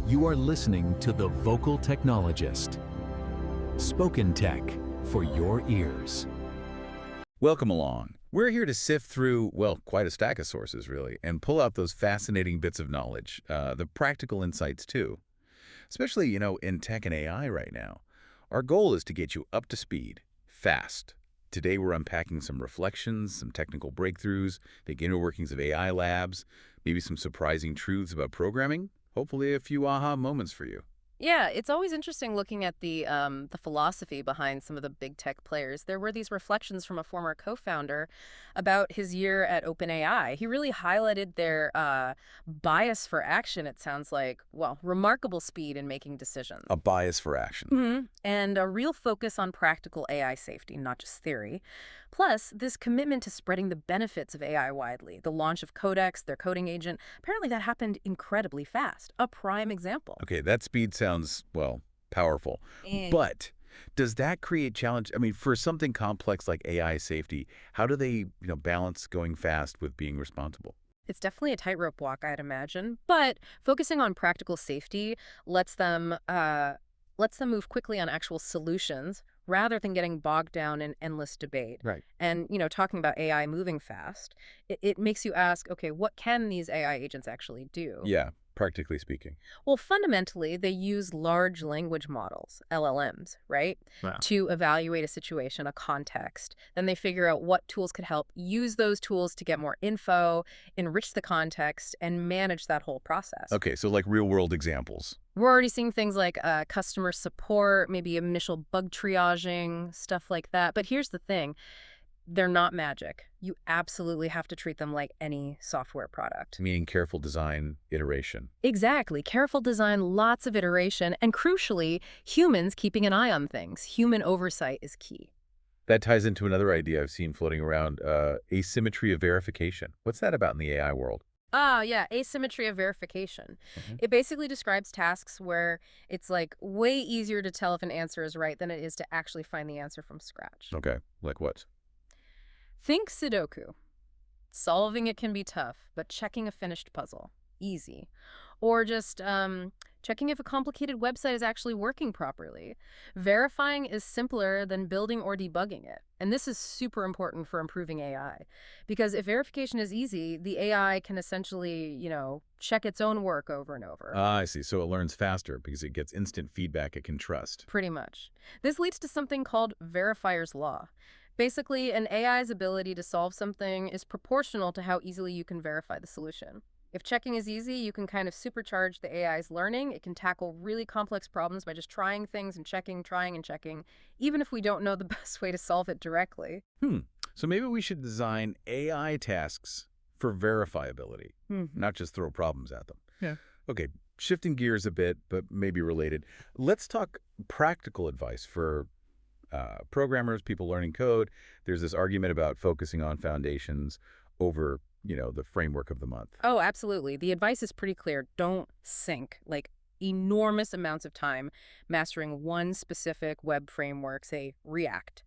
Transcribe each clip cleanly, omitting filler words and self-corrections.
You are listening to The Vocal Technologist. Spoken tech for your ears. Welcome along. We're here to sift through, well, quite a stack of sources, really, and pull out those fascinating bits of knowledge, the practical insights, too. Especially, in tech and AI right now. Our goal is to get you up to speed, fast. Today, we're unpacking some reflections, some technical breakthroughs, the inner workings of AI labs, maybe some surprising truths about programming, hopefully a few aha moments for you. Yeah, it's always interesting looking at the philosophy behind some of the big tech players. There were these reflections from a former co-founder about his year at OpenAI. He really highlighted their bias for action, it sounds like, well, remarkable speed in making decisions. A bias for action. And a real focus on practical AI safety, not just theory. Plus, this commitment to spreading the benefits of AI widely. The launch of Codex, their coding agent, apparently that happened incredibly fast. A prime example. Okay, that speed sounds, well, powerful. But does that create challenge? I mean, for something complex like AI safety, how do they, balance going fast with being responsible? It's definitely a tightrope walk, I'd imagine. But focusing on practical safety lets them move quickly on actual solutions rather than getting bogged down in endless debate. Right. And, talking about AI moving fast, it makes you ask, okay, what can these AI agents actually do? Yeah, practically speaking. Well, fundamentally, they use large language models, LLMs, right, Wow. to evaluate a situation, a context. Then they figure out what tools could help use those tools to get more info, enrich the context, and manage that whole process. Okay, so like real-world examples. We're already seeing things like customer support, maybe initial bug triaging, stuff like that. But here's the thing. They're not magic. You absolutely have to treat them like any software product. Meaning careful design, iteration. Exactly. Careful design, lots of iteration, and crucially, humans keeping an eye on things. Human oversight is key. That ties into another idea I've seen floating around, asymmetry of verification. What's that about in the AI world? Yeah, asymmetry of verification. It basically describes tasks where it's like way easier to tell if an answer is right than it is to actually find the answer from scratch. Okay, like what? Think Sudoku. Solving it can be tough, but checking a finished puzzle, easy. Or just checking if a complicated website is actually working properly. Verifying is simpler than building or debugging it. And this is super important for improving AI. Because if verification is easy, the AI can essentially, check its own work over and over. I see. So it learns faster because it gets instant feedback it can trust. Pretty much. This leads to something called verifier's law. Basically, an AI's ability to solve something is proportional to how easily you can verify the solution. If checking is easy, you can kind of supercharge the AI's learning. It can tackle really complex problems by just trying things and checking, trying and checking, even if we don't know the best way to solve it directly. So maybe we should design AI tasks for verifiability, not just throw problems at them. Yeah. Okay, shifting gears a bit, but maybe related. Let's talk practical advice for programmers, people learning code. There's this argument about focusing on foundations over the framework of the month. Oh, absolutely. The advice is pretty clear. Don't sink enormous amounts of time mastering one specific web framework, say React.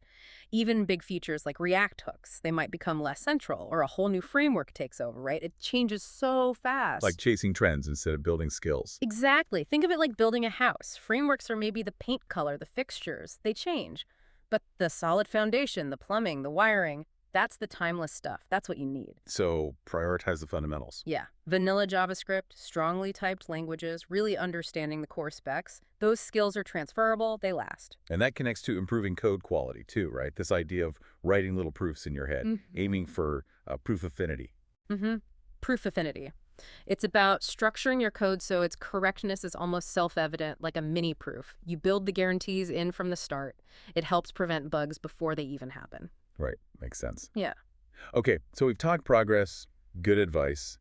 Even big features like React hooks, they might become less central or a whole new framework takes over, right? It changes so fast. Like chasing trends instead of building skills. Exactly. Think of it like building a house. Frameworks are maybe the paint color, the fixtures. They change. But the solid foundation, the plumbing, the wiring, that's the timeless stuff. That's what you need. So prioritize the fundamentals. Yeah. Vanilla JavaScript, strongly typed languages, really understanding the core specs. Those skills are transferable. They last. And that connects to improving code quality too, right? This idea of writing little proofs in your head, aiming for proof-affinity. Proof-affinity. It's about structuring your code so its correctness is almost self-evident, like a mini-proof. You build the guarantees in from the start. It helps prevent bugs before they even happen. Right. Makes sense. Yeah. Okay, so we've talked progress, good advice,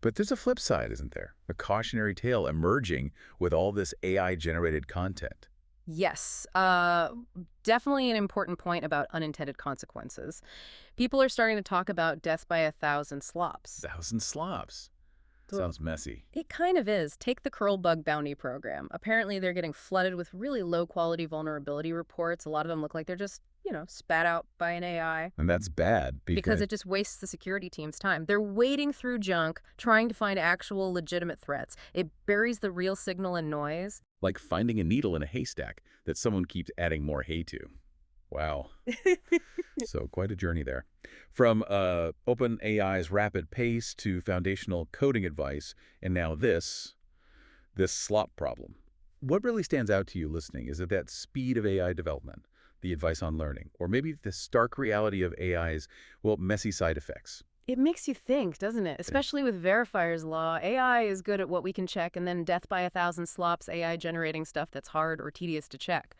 but there's a flip side, isn't there? A cautionary tale emerging with all this AI-generated content. Yes. Definitely an important point about unintended consequences. People are starting to talk about death by 1,000 slops. 1,000 slops. Sounds messy. It kind of is. Take the curl bug bounty program. Apparently, they're getting flooded with really low-quality vulnerability reports. A lot of them look like they're just, spat out by an AI. And that's bad Because it just wastes the security team's time. They're wading through junk, trying to find actual legitimate threats. It buries the real signal in noise. like finding a needle in a haystack that someone keeps adding more hay to. Wow. So quite a journey there. From OpenAI's rapid pace to foundational coding advice, and now this slop problem. What really stands out to you listening? Is it that speed of AI development, the advice on learning, or maybe the stark reality of AI's, messy side effects? It makes you think, doesn't it? Especially with verifiers law. AI is good at what we can check, and then death by a thousand slops, AI generating stuff that's hard or tedious to check.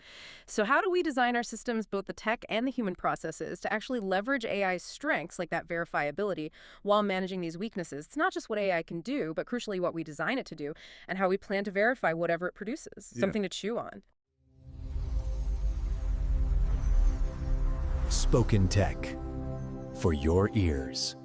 So how do we design our systems, both the tech and the human processes, to actually leverage AI's strengths, like that verifiability, while managing these weaknesses? It's not just what AI can do, but crucially what we design it to do, and how we plan to verify whatever it produces. Something to chew on. Spoken Tech for your ears.